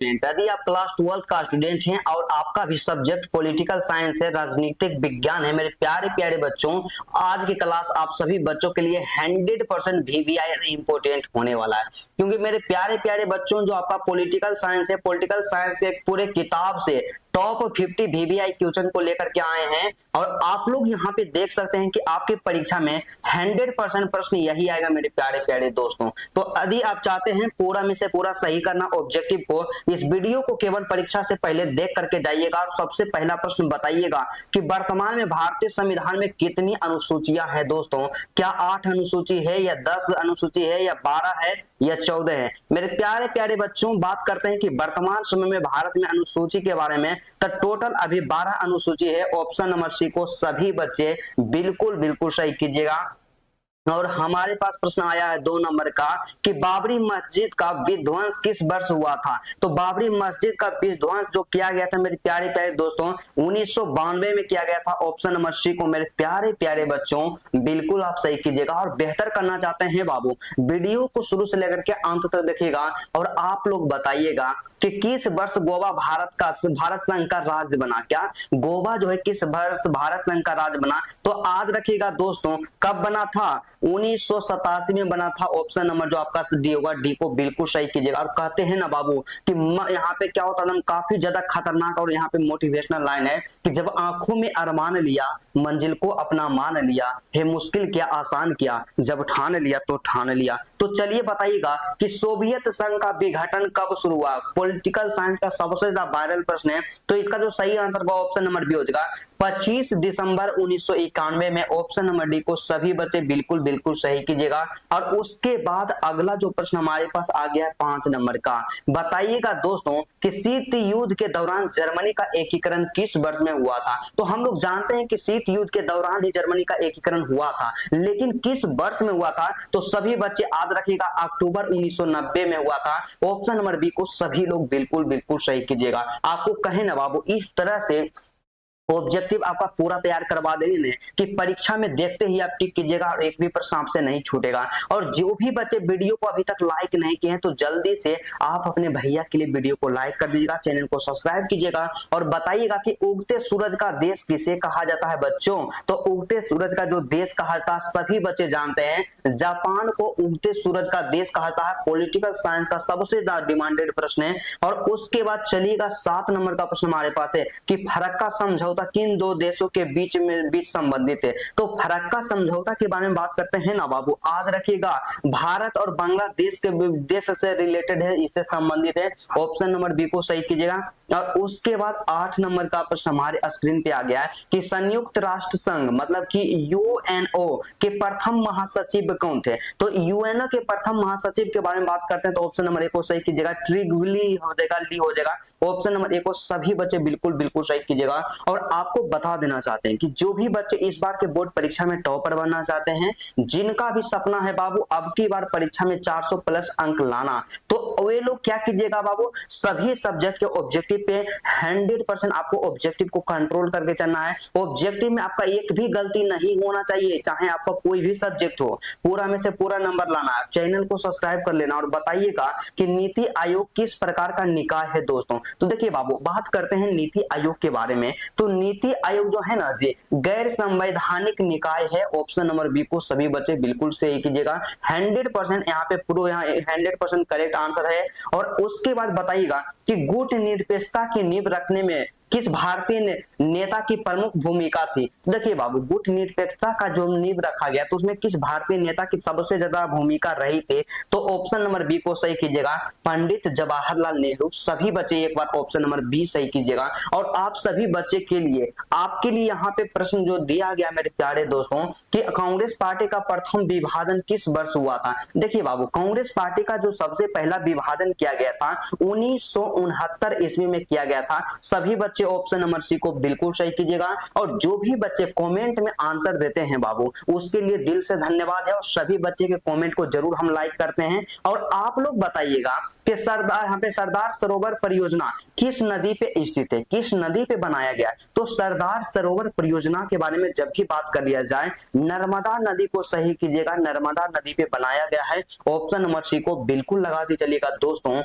Student, यदि आप class 12 का स्टूडेंट हैं और आपका भी सब्जेक्ट पॉलिटिकल साइंस है, राजनीतिक विज्ञान है, मेरे प्यारे प्यारे बच्चों, आज की क्लास आप सभी बच्चों के लिए 100% वीवीआई इंपोर्टेंट होने वाला है। क्योंकि मेरे प्यारे प्यारे बच्चों, जो आपका पॉलिटिकल साइंस है, पॉलिटिकल साइंस के पूरे किताब से टॉप 50 वीवीआई क्वेश्चन को लेकर के आए हैं और आप लोग यहाँ पे देख सकते हैं कि आपकी परीक्षा में 100% प्रश्न यही आएगा मेरे प्यारे प्यारे दोस्तों। तो यदि आप चाहते हैं पूरा में से पूरा सही करना ऑब्जेक्टिव को, इस वीडियो को केवल परीक्षा से पहले देख करके जाइएगा और सबसे पहला प्रश्न बताइएगा कि वर्तमान में भारतीय संविधान में कितनी अनुसूचियां हैं दोस्तों। क्या 8 अनुसूची है या 10 अनुसूची है या 12 है या 14 है। मेरे प्यारे प्यारे बच्चों, बात करते हैं कि वर्तमान समय में भारत में अनुसूची के बारे में, तो टोटल अभी 12 अनुसूची है। ऑप्शन नंबर सी को सभी बच्चे बिल्कुल बिल्कुल सही कीजिएगा। और हमारे पास प्रश्न आया है 2 नंबर का कि बाबरी मस्जिद का विध्वंस किस वर्ष हुआ था। तो बाबरी मस्जिद का विध्वंस जो किया गया था मेरे प्यारे प्यारे दोस्तों 1992 में किया गया था। ऑप्शन नंबर सी को मेरे प्यारे प्यारे बच्चों बिल्कुल आप सही कीजिएगा। और बेहतर करना चाहते हैं बाबू, वीडियो को शुरू से लेकर के अंत तक देखिएगा और आप लोग बताइएगा कि किस वर्ष गोवा भारत संघ का राज्य बना। क्या गोवा जो है किस वर्ष भारत संघ का राज्य बना। तो आज रखिएगा दोस्तों, कब बना था, 1987 में बना था। ऑप्शन नंबर जो आपका डी होगा, डी को बिल्कुल सही कीजिएगा। और कहते हैं ना बाबू कि यहाँ पे क्या होता है, काफी ज्यादा खतरनाक और यहाँ पे मोटिवेशनल लाइन है कि जब आंखों में अरमान लिया, मंजिल को अपना मान लिया, है मुश्किल क्या आसान किया, जब ठान लिया तो ठान लिया। तो चलिए बताइएगा कि सोवियत संघ का विघटन कब शुरू हुआ। पॉलिटिकल साइंस का सबसे ज्यादा वायरल प्रश्न है, तो इसका जो सही आंसर होगा ऑप्शन नंबर बी हो जाएगा 25 दिसंबर 1991 में। ऑप्शन नंबर डी को सभी बच्चे बिल्कुल बिल्कुल सही कीजिएगा। और उसके बाद अगला जो प्रश्न हमारे पास आ गया है 5 नंबर का, बताइएगा दोस्तों कि शीत युद्ध के दौरान जर्मनी का एकीकरण किस वर्ष में हुआ था। तो हम लोग जानते हैं कि शीत युद्ध के दौरान ही जर्मनी का एकीकरण हुआ था, लेकिन किस वर्ष में हुआ था। तो सभी बच्चे याद रखिएगा अक्टूबर 1990 में हुआ था। ऑप्शन नंबर बी को सभी लोग बिल्कुल बिल्कुल सही कीजिएगा। आपको कहे ना बाबू, इस तरह से ऑब्जेक्टिव आपका पूरा तैयार करवा देंगे कि परीक्षा में देखते ही आप टिक कीजिएगा और एक भी प्रश्न आपसे नहीं छूटेगा। और जो भी बच्चे वीडियो को अभी तक लाइक नहीं किए हैं, तो जल्दी से आप अपने भैया के लिए वीडियो को लाइक कर दीजिएगा, चैनल को सब्सक्राइब कीजिएगा और बताइएगा कि उगते सूरज का देश किसे कहा जाता है बच्चों। तो उगते सूरज का जो देश कहा जाता है सभी बच्चे जानते हैं, जापान को उगते सूरज का देश कहा जाता है। पॉलिटिकल साइंस का सबसे ज्यादा डिमांडेड प्रश्न है। और उसके बाद चलिएगा 7 नंबर का प्रश्न हमारे पास है कि फरक्का समझौता किन 2 देशों के बीच संबंधित है। तो फरक्का समझौता के बारे में बात करते हैं ना बाबू, याद रखिएगा भारत और बांग्लादेश के देश से रिलेटेड है, इससे संबंधित है। ऑप्शन नंबर बी को सही कीजिएगा। और उसके बाद 8 नंबर का प्रश्न हमारे स्क्रीन पे आ गया है कि संयुक्त राष्ट्र संघ मतलब कि यूएनओ के प्रथम महासचिव कौन थे। तो यूएनओ के प्रथम महासचिव के बारे में बात करते हैं, तो ऑप्शन नंबर ए को सही कीजिएगा, ट्रिगली हो जाएगा, ली हो जाएगा। ऑप्शन नंबर ए को सभी बच्चे बिल्कुल बिल्कुल सही कीजिएगा। और आपको बता देना चाहते हैं कि जो भी बच्चे इस बार के बोर्ड परीक्षा में टॉपर बनना चाहते हैं, जिनका भी सपना है बाबू अब की बार परीक्षा में 400 प्लस अंक लाना, तो वे लोग क्या कीजिएगा बाबू, सभी सब्जेक्ट के ऑब्जेक्टिव पे 100% आपको ऑब्जेक्टिव को कंट्रोल करके चलना है। ऑब्जेक्टिव में आपका एक भी गलती नहीं होना चाहिए, चाहे आपका कोई भी सब्जेक्ट हो, पूरा में से पूरा नंबर लाना है। चैनल को सब्सक्राइब कर लेना और बताइएगा कि नीति आयोग किस प्रकार का निकाय है दोस्तों। तो देखिए बाबू, बात करते हैं नीति आयोग के बारे में। तो नीति आयोग जो है ना जी, गैर संवैधानिक निकाय है। ऑप्शन नंबर बी को सभी बच्चे बिल्कुल सही कीजिएगा। 100% यहाँ पे पूरा, यहाँ 100% करेक्ट आंसर है। और उसके बाद बताइएगा कि गुट निरपेक्षता की नींव रखने में किस भारतीय नेता की प्रमुख भूमिका थी। देखिए बाबू, गुट निरपेक्षता का जो नींव रखा गया तो उसमें किस भारतीय नेता की सबसे ज्यादा भूमिका रही थी। तो ऑप्शन नंबर बी को सही कीजिएगा, पंडित जवाहरलाल नेहरू। सभी बच्चे एक बार ऑप्शन नंबर बी सही कीजिएगा। और आप सभी बच्चे के लिए, आपके लिए यहाँ पे प्रश्न जो दिया गया मेरे प्यारे दोस्तों कि कांग्रेस पार्टी का प्रथम विभाजन किस वर्ष हुआ था। देखिए बाबू, कांग्रेस पार्टी का जो सबसे पहला विभाजन किया गया था 1969 ईस्वी में किया गया था। सभी बच्चे ऑप्शन नंबर सी को बिल्कुल सही कीजिएगा। और जो भी बच्चे कमेंट में आंसर देते हैं बाबू, उसके लिए दिल से धन्यवाद है। और सभी बच्चे के कमेंट को जरूर हम लाइक करते हैं। और आप लोग बताइएगा कि यहाँ पे सरदार सरोवर परियोजना किस नदी पे स्थित है, किस नदी पे बनाया गया। तो सरदार सरोवर परियोजना के बारे में जब भी बात कर लिया जाए, नर्मदा नदी को सही कीजिएगा, नर्मदा नदी पे बनाया गया है। ऑप्शन नंबर सी को बिल्कुल लगा दी चलिएगा दोस्तों।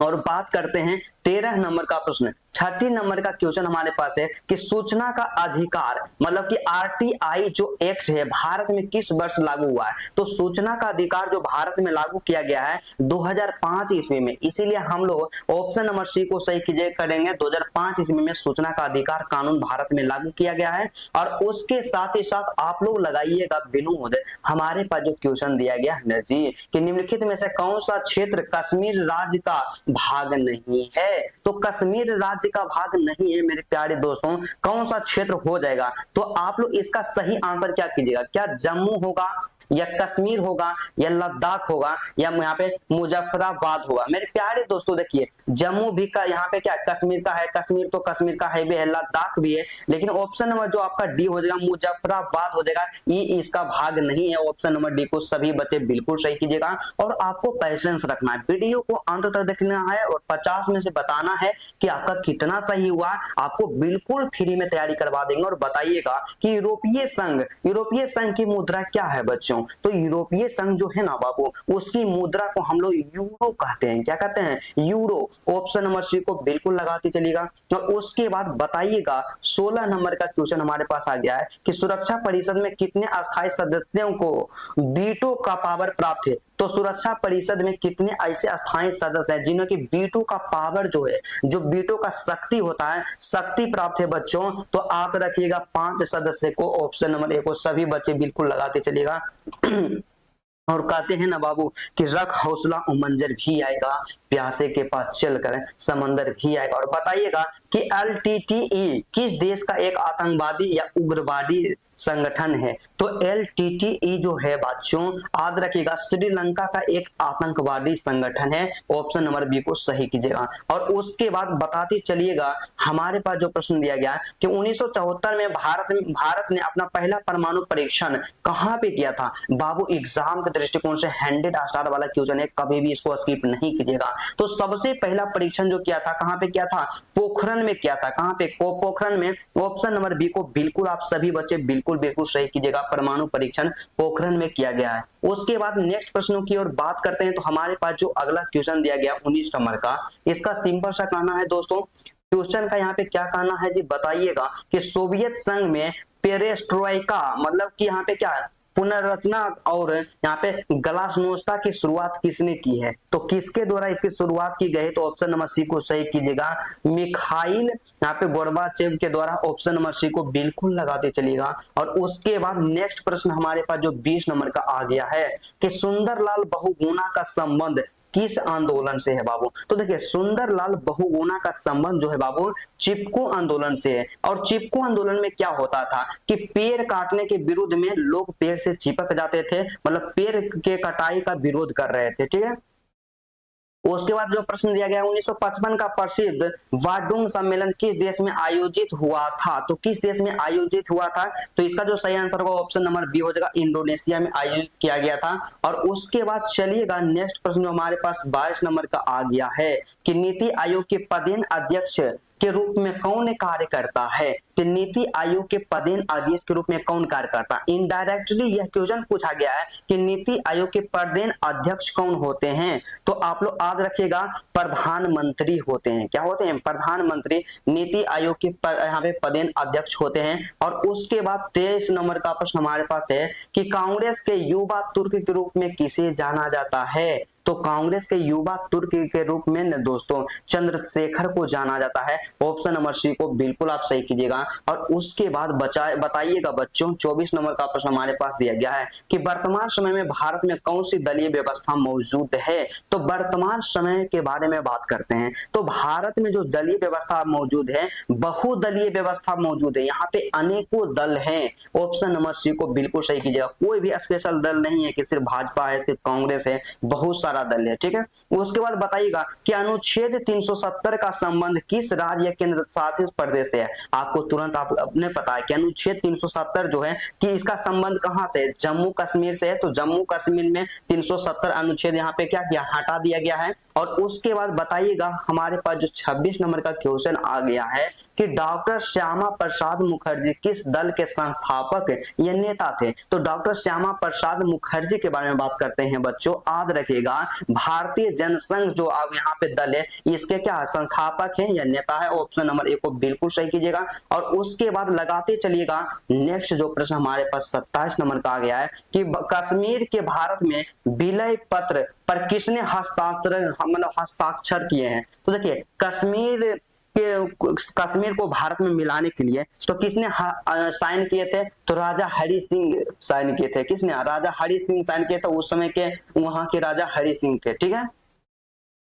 और बात करते हैं 13 नंबर का प्रश्न। 30 नंबर का क्वेश्चन हमारे पास है कि सूचना का अधिकार मतलब कि आरटीआई जो एक्ट है भारत में किस वर्ष लागू हुआ है। तो सूचना का अधिकार जो भारत में लागू किया गया है 2005 ईस्वी में, इसीलिए हम लोग ऑप्शन नंबर सी को सही कीजिए करेंगे। 2005 ईस्वी में सूचना का अधिकार कानून भारत में लागू किया गया है। और उसके साथ ही साथ आप लोग लगाइएगा विनोद, हमारे पास जो क्वेश्चन दिया गया है जी कि निम्नलिखित में से कौन सा क्षेत्र कश्मीर राज्य का भाग नहीं है। तो कश्मीर राज्य का भाग नहीं है मेरे प्यारे दोस्तों, कौन सा क्षेत्र हो जाएगा। तो आप लोग इसका सही आंसर क्या कीजिएगा, क्या जम्मू होगा या कश्मीर होगा या लद्दाख होगा या यहाँ पे मुजफ्फराबाद होगा। मेरे प्यारे दोस्तों देखिए जम्मू भी का यहाँ पे क्या कश्मीर का है, कश्मीर तो कश्मीर का है भी है, लद्दाख भी है, लेकिन ऑप्शन नंबर जो आपका डी हो जाएगा मुजफ्फराबाद हो जाएगा, ये इसका भाग नहीं है। ऑप्शन नंबर डी को सभी बच्चे बिल्कुल सही कीजिएगा। और आपको पैसेंस रखना है, वीडियो को अंत तक देखना है और 50 में से बताना है कि आपका कितना सही हुआ। आपको बिल्कुल फ्री में तैयारी करवा देंगे। और बताइएगा कि यूरोपीय संघ की मुद्रा क्या है बच्चों। तो यूरोपीय संघ जो है ना बाबू, उसकी मुद्रा को हम लोग यूरो कहते हैं। क्या कहते हैं, यूरो। ऑप्शन नंबर सी को बिल्कुल लगाते चलिएगा। और उसके बाद बताइएगा 16 नंबर का क्वेश्चन हमारे पास आ गया है कि सुरक्षा परिषद में कितने अस्थायी सदस्यों को वीटो का पावर प्राप्त है। तो सुरक्षा परिषद में कितने ऐसे अस्थायी सदस्य हैं जिन्हें कि वीटो का पावर जो है, जो वीटो का शक्ति होता है, शक्ति प्राप्त है बच्चों। तो आप रखिएगा 5 सदस्य को। ऑप्शन नंबर ए को सभी बच्चे बिल्कुल लगाते चलिएगा। और कहते हैं ना बाबू कि रख हौसला उमंजर भी आएगा, प्यासे के पास चलकर समंदर भी आएगा। और बताइएगा कि एलटीटीई किस देश का एक आतंकवादी या उग्रवादी संगठन है। तो एलटीटीई जो है बच्चों याद रखिएगा श्रीलंका का एक आतंकवादी संगठन है। ऑप्शन नंबर बी को सही कीजिएगा। और उसके बाद बताते चलिएगा हमारे पास जो प्रश्न दिया गया कि 1974 में भारत ने अपना पहला परमाणु परीक्षण कहां पे किया था। बाबू एग्जाम के दृष्टिकोण से 100 स्टार वाला क्वेश्चन है, कभी भी इसको स्किप नहीं कीजिएगा। तो सबसे पहला परीक्षण जो किया था कहां पे किया था, पोखरण में किया था। कहां पे, पोखरण में। ऑप्शन नंबर बी को बिल्कुल आप सभी बच्चे बिल्कुल सही कीजिएगा, परमाणु परीक्षण पोखरण में किया गया है। उसके बाद नेक्स्ट प्रश्नों की ओर बात करते हैं। तो हमारे पास जो अगला क्वेश्चन दिया गया 19 नंबर का, इसका सिंपल सा कहना है दोस्तों, क्वेश्चन का यहाँ पे क्या कहना है जी बताइएगा कि सोवियत संघ में पेरेस्ट्रोइका मतलब कि यहाँ पे क्या है, पुनर्रचना और यहाँ पे गलास्नोस्ता की शुरुआत किसने की है। तो किसके द्वारा इसकी शुरुआत की गई। तो ऑप्शन नंबर सी को सही कीजिएगा, मिखाइल यहाँ पे गोर्बाचेव के द्वारा। ऑप्शन नंबर सी को बिल्कुल लगाते चलिएगा। और उसके बाद नेक्स्ट प्रश्न हमारे पास जो 20 नंबर का आ गया है कि सुंदरलाल बहुगुणा का संबंध किस आंदोलन से है बाबू। तो देखिए सुंदरलाल बहुगुणा का संबंध जो है बाबू चिपको आंदोलन से है। और चिपको आंदोलन में क्या होता था कि पेड़ काटने के विरुद्ध में लोग पेड़ से चिपक जाते थे, मतलब पेड़ के कटाई का विरोध कर रहे थे। ठीक है। उसके बाद जो प्रश्न दिया गया 1955 का प्रसिद्ध वाडुंग सम्मेलन किस देश में आयोजित हुआ था। तो किस देश में आयोजित हुआ था। तो इसका जो सही आंसर होगा ऑप्शन नंबर बी हो जाएगा, इंडोनेशिया में आयोजित किया गया था। और उसके बाद चलिएगा नेक्स्ट प्रश्न जो हमारे पास 22 नंबर का आ गया है कि नीति आयोग के पदेन अध्यक्ष के रूप में कौन कार्य करता है। कि नीति आयोग के पदेन अध्यक्ष के रूप में कौन कार्य करता है। इनडायरेक्टली यह क्वेश्चन पूछा गया है कि नीति आयोग के पदेन अध्यक्ष कौन होते हैं। तो आप लोग याद रखिएगा प्रधानमंत्री होते हैं। क्या होते हैं, प्रधानमंत्री नीति आयोग के यहाँ पे पदेन अध्यक्ष होते हैं। और उसके बाद 23 नंबर का प्रश्न हमारे पास है कि कांग्रेस के युवा तुर्क के रूप में किसे जाना जाता है। तो कांग्रेस के युवा तुर्क के रूप में दोस्तों चंद्रशेखर को जाना जाता है। ऑप्शन नंबर सी को बिल्कुल आप सही कीजिएगा। और उसके बाद बताइएगा बच्चों 24 नंबर का प्रश्न हमारे पास दिया गया है कि वर्तमान समय में भारत में कौन सी दलीय व्यवस्था मौजूद है। तो वर्तमान समय के बारे में बात करते हैं। तो भारत में जो दलीय व्यवस्था मौजूद है, बहुदलीय व्यवस्था मौजूद है। यहाँ पे अनेकों दल हैं। ऑप्शन नंबर सी को बिल्कुल सही कीजिएगा। कोई भी स्पेशल दल नहीं है कि सिर्फ भाजपा है, सिर्फ कांग्रेस है, बहुत सारा दल है। ठीक है। उसके बाद बताइएगा कि अनुच्छेद 370 का संबंध किस राज्य या केंद्र शासित प्रदेश से है। आपको तुरंत आपने पता है कि अनुच्छेद 370 जो है कि इसका संबंध कहां से है, जम्मू कश्मीर से है। तो जम्मू कश्मीर में 370 अनुच्छेद यहाँ पे क्या किया, हटा दिया गया है। और उसके बाद बताइएगा हमारे पास जो 26 नंबर का क्वेश्चन आ गया है कि डॉक्टर श्यामा प्रसाद मुखर्जी किस दल के संस्थापक या नेता थे। तो डॉक्टर श्यामा प्रसाद मुखर्जी के बारे में बात करते हैं बच्चों। याद रखिएगा भारतीय जनसंघ जो अब यहाँ पे दल है इसके क्या संस्थापक है या नेता है? ऑप्शन नंबर ए को बिल्कुल सही कीजिएगा। और उसके बाद लगाते चलिएगा नेक्स्ट जो प्रश्न हमारे पास 27 नंबर का आ गया है कि कश्मीर के भारत में विलय पत्र पर किसने हस्ताक्षर किए हैं? तो देखिए कश्मीर को भारत में मिलाने के लिए तो किसने साइन किए थे? तो राजा हरि सिंह साइन किए थे। किसने? राजा हरि सिंह साइन किए थे। उस समय के वहां के राजा हरि सिंह थे। ठीक है।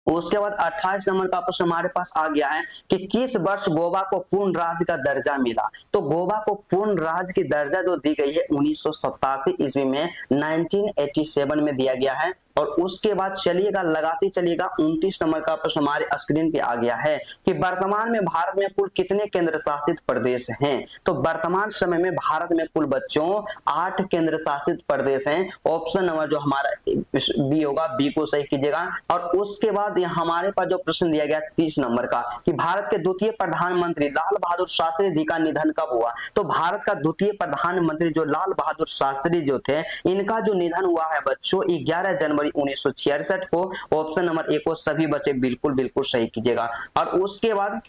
उसके बाद 28 नंबर का प्रश्न हमारे पास आ गया है कि किस वर्ष गोवा को पूर्ण राज्य का दर्जा मिला? तो गोवा को पूर्ण राज्य की दर्जा जो दी गई है 1987 ईस्वी में 1987 में दिया गया है। और उसके बाद चलिएगा लगाते चलिएगा 29 नंबर का प्रश्न हमारे स्क्रीन पे आ गया है कि वर्तमान में भारत में कुल कितने केंद्र शासित प्रदेश हैं? तो वर्तमान समय में भारत में कुल बच्चों 8 केंद्र शासित प्रदेश हैं। ऑप्शन नंबर जो हमारा बी होगा, बी को सही कीजिएगा। और उसके बाद हमारे पास जो प्रश्न दिया गया 30 नंबर का कि भारत के द्वितीय प्रधानमंत्री लाल बहादुर शास्त्री जी का निधन कब हुआ? तो भारत का द्वितीय प्रधानमंत्री जो लाल बहादुर शास्त्री जो थे इनका जो निधन हुआ है बच्चों 11 जनवरी 1966 को। ऑप्शन नंबर ए को सभी बच्चे बिल्कुल बिल्कुल सही कीजिएगा। और उसके बाद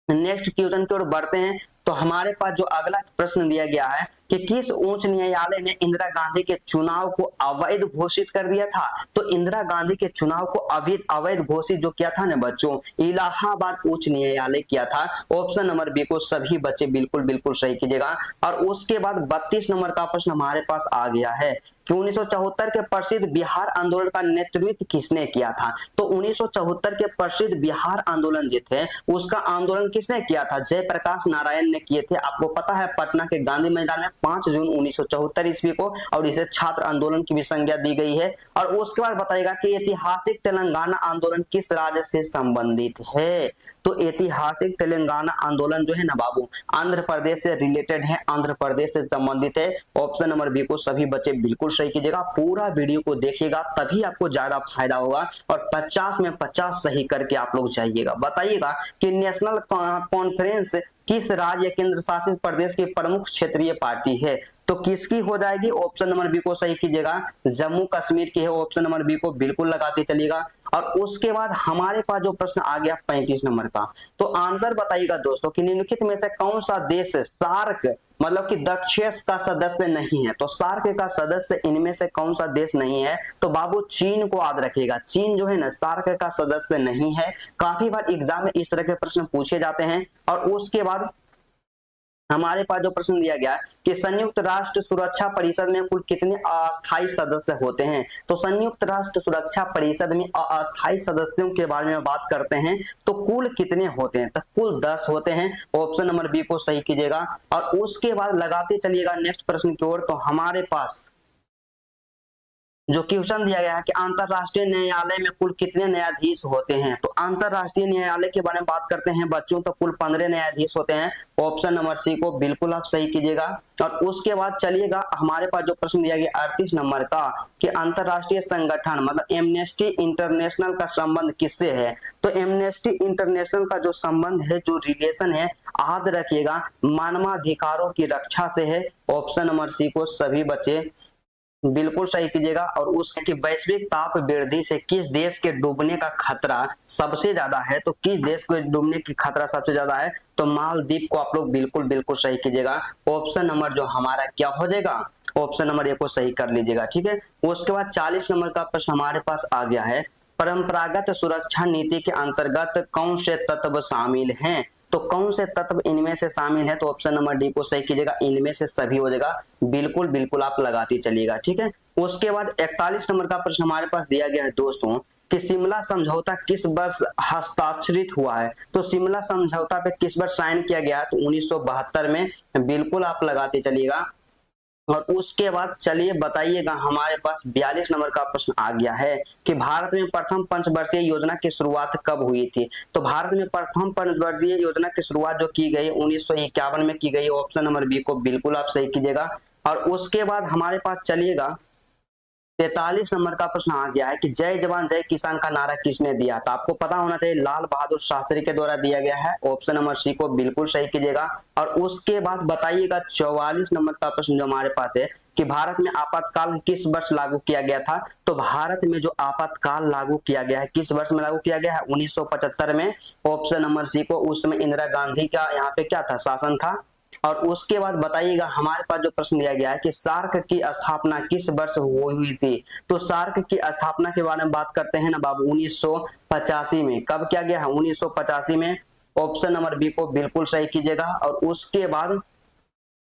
नेक्स्ट क्वेश्चन की ओर बढ़ते हैं। तो हमारे पास जो अगला प्रश्न दिया गया है कि किस उच्च न्यायालय ने इंदिरा गांधी के चुनाव को अवैध घोषित कर दिया था? तो इंदिरा गांधी के चुनाव को अवैध घोषित जो किया था ना बच्चों, इलाहाबाद उच्च न्यायालय किया था। ऑप्शन नंबर बी को सभी बच्चे बिल्कुल बिल्कुल सही कीजिएगा। और उसके बाद 32 नंबर का प्रश्न हमारे पास आ गया है कि 1974 के प्रसिद्ध बिहार आंदोलन का नेतृत्व किसने किया था? तो 1974 के प्रसिद्ध बिहार आंदोलन जो थे उसका आंदोलन किसने किया था? जयप्रकाश नारायण ने किए थे। आपको पता है पटना के गांधी मैदान में 5 जून 1974 ईस्वी को, और इसे छात्र आंदोलन की भी संज्ञा दी गई है। और उसके बाद बताइएगा कि ऐतिहासिक तेलंगाना आंदोलन किस राज्य से संबंधित है? तो ऐतिहासिक तेलंगाना आंदोलन जो है ना बाबू आंध्र प्रदेश से रिलेटेड है, आंध्र प्रदेश से संबंधित है। ऑप्शन नंबर बी को सभी बच्चे बिल्कुल सही कीजिएगा। पूरा वीडियो को देखिएगा तभी आपको ज्यादा फायदा होगा। और 50 में 50 सही करके आप लोग जाइएगा। बताइएगा कि नेशनल कॉन्फ्रेंस किस राज्य केंद्र शासित प्रदेश की प्रमुख क्षेत्रीय पार्टी है? तो किसकी हो जाएगी? ऑप्शन नंबर बी को सही कीजिएगा, जम्मू कश्मीर की है। ऑप्शन नंबर बी को बिल्कुल लगाते चलिएगा। और उसके बाद हमारे पास जो प्रश्न आ गया 35 नंबर का, तो आंसर बताइएगा दोस्तों कि निम्नलिखित में से कौन सा देश सार्क मतलब कि दक्षेस का सदस्य नहीं है? तो सार्क का सदस्य इनमें से कौन सा देश नहीं है? तो बाबू चीन को याद रखिएगा। चीन जो है ना सार्क का सदस्य नहीं है। काफी बार एग्जाम में इस तरह के प्रश्न पूछे जाते हैं। और उसके बाद हमारे पास जो प्रश्न दिया गया कि संयुक्त राष्ट्र सुरक्षा परिषद में कुल कितने अस्थायी सदस्य होते हैं? तो संयुक्त राष्ट्र सुरक्षा परिषद में अस्थायी सदस्यों के बारे में बात करते हैं तो कुल कितने होते हैं? तो कुल 10 होते हैं। ऑप्शन नंबर बी को सही कीजिएगा। और उसके बाद लगाते चलिएगा नेक्स्ट प्रश्न की ओर। तो हमारे पास जो क्वेश्चन दिया गया है कि अंतरराष्ट्रीय न्यायालय में कुल कितने न्यायाधीश होते हैं? तो अंतरराष्ट्रीय न्यायालय के बारे में बात करते हैं बच्चों तो कुल 15 न्यायाधीश होते हैं। ऑप्शन नंबर सी को बिल्कुल आप सही कीजिएगा। और उसके बाद चलिएगा हमारे पास जो प्रश्न दिया गया 38 नंबर का कि अंतरराष्ट्रीय संगठन मतलब एमनेस्टी इंटरनेशनल का संबंध किससे है? तो एमनेस्टी इंटरनेशनल का जो संबंध है, जो रिलेशन है, याद रखिएगा मानवाधिकारों की रक्षा से है। ऑप्शन नंबर सी को सभी बच्चे बिल्कुल सही कीजिएगा। और उसकी वैश्विक ताप वृद्धि से किस देश के डूबने का खतरा सबसे ज्यादा है? तो किस देश को डूबने की खतरा सबसे ज्यादा है? तो मालदीव को आप लोग बिल्कुल बिल्कुल सही कीजिएगा। ऑप्शन नंबर जो हमारा क्या हो जाएगा? ऑप्शन नंबर ए को सही कर लीजिएगा। ठीक है। उसके बाद 40 नंबर का प्रश्न हमारे पास आ गया है, परंपरागत सुरक्षा नीति के अंतर्गत कौन से तत्व शामिल हैं? तो कौन से तत्व इनमें से शामिल है? तो ऑप्शन नंबर डी को सही कीजिएगा। इनमें से सभी हो जाएगा। बिल्कुल बिल्कुल आप लगाते चलिएगा। ठीक है। उसके बाद 41 नंबर का प्रश्न हमारे पास दिया गया है दोस्तों कि शिमला समझौता किस वर्ष हस्ताक्षरित हुआ है? तो शिमला समझौता पे किस वर्ष साइन किया गया? तो 1972 में। बिल्कुल आप लगाते चलिएगा। और उसके बाद चलिए बताइएगा हमारे पास 42 नंबर का प्रश्न आ गया है कि भारत में प्रथम पंचवर्षीय योजना की शुरुआत कब हुई थी? तो भारत में प्रथम पंचवर्षीय योजना की शुरुआत जो की गई 1951 में की गई। ऑप्शन नंबर बी को बिल्कुल आप सही कीजिएगा। और उसके बाद हमारे पास चलिएगा 43 नंबर का प्रश्न आ गया है कि जय जवान जय किसान का नारा किसने दिया? तो आपको पता होना चाहिए लाल बहादुर शास्त्री के द्वारा दिया गया है। ऑप्शन नंबर सी को बिल्कुल सही कीजिएगा। और उसके बाद बताइएगा 44 नंबर का प्रश्न जो हमारे पास है कि भारत में आपातकाल किस वर्ष लागू किया गया था, तो भारत में जो आपातकाल लागू किया गया है किस वर्ष में लागू किया गया है, 1975 में। ऑप्शन नंबर सी को, उस समय इंदिरा गांधी का यहाँ पे क्या था, शासन था। और उसके बाद बताइएगा हमारे पास जो प्रश्न दिया गया है कि सार्क की स्थापना किस वर्ष हुई थी, तो सार्क की स्थापना के बारे में बात करते हैं ना बाबू, 1985 में। कब किया गया है, 1985 में। ऑप्शन नंबर बी को बिल्कुल सही कीजिएगा। और उसके बाद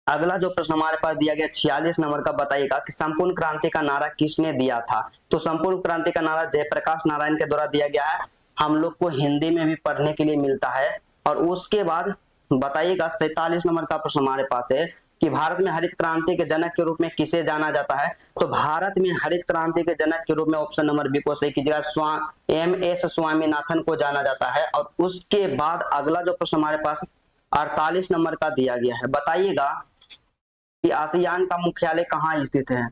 अगला जो प्रश्न हमारे पास दिया गया 46 नंबर का, बताइएगा कि संपूर्ण क्रांति का नारा किसने दिया था, तो संपूर्ण क्रांति का नारा जयप्रकाश नारायण के द्वारा दिया गया है। हम लोग को हिंदी में भी पढ़ने के लिए मिलता है। और उसके बाद बताइएगा 47 नंबर का प्रश्न हमारे पास है कि भारत में हरित क्रांति के जनक के रूप में किसे जाना जाता है, तो भारत में हरित क्रांति के जनक के रूप में ऑप्शन नंबर बी को सही कीजिएगा, एम.एस. स्वामीनाथन को जाना जाता है। और उसके बाद अगला जो प्रश्न हमारे पास 48 नंबर का दिया गया है, बताइएगा कि आसियान का मुख्यालय कहाँ स्थित है,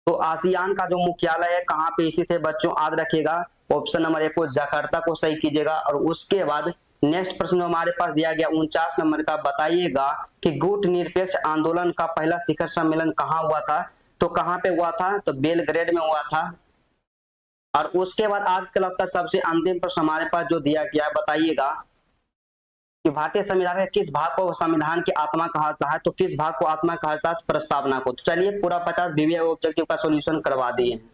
तो आसियान का जो मुख्यालय है कहाँ पे स्थित है बच्चों, याद रखिएगा। ऑप्शन नंबर ए को जकार्ता को सही कीजिएगा। और उसके बाद नेक्स्ट प्रश्न हमारे पास दिया गया 49 नंबर का, बताइएगा कि गुट निरपेक्ष आंदोलन का पहला शिखर सम्मेलन कहाँ हुआ था, तो कहाँ पे हुआ था, तो बेलग्रेड में हुआ था। और उसके बाद आज क्लास का सबसे अंतिम प्रश्न हमारे पास जो दिया गया है, बताइएगा कि भारतीय संविधान के किस भाग को संविधान की आत्मा कहा जाता है, तो किस भाग को आत्मा कहा जाता है, प्रस्तावना को। तो चलिए पूरा 50 वीवीआई ऑब्जेक्टिव का सॉल्यूशन करवा दिए हैं।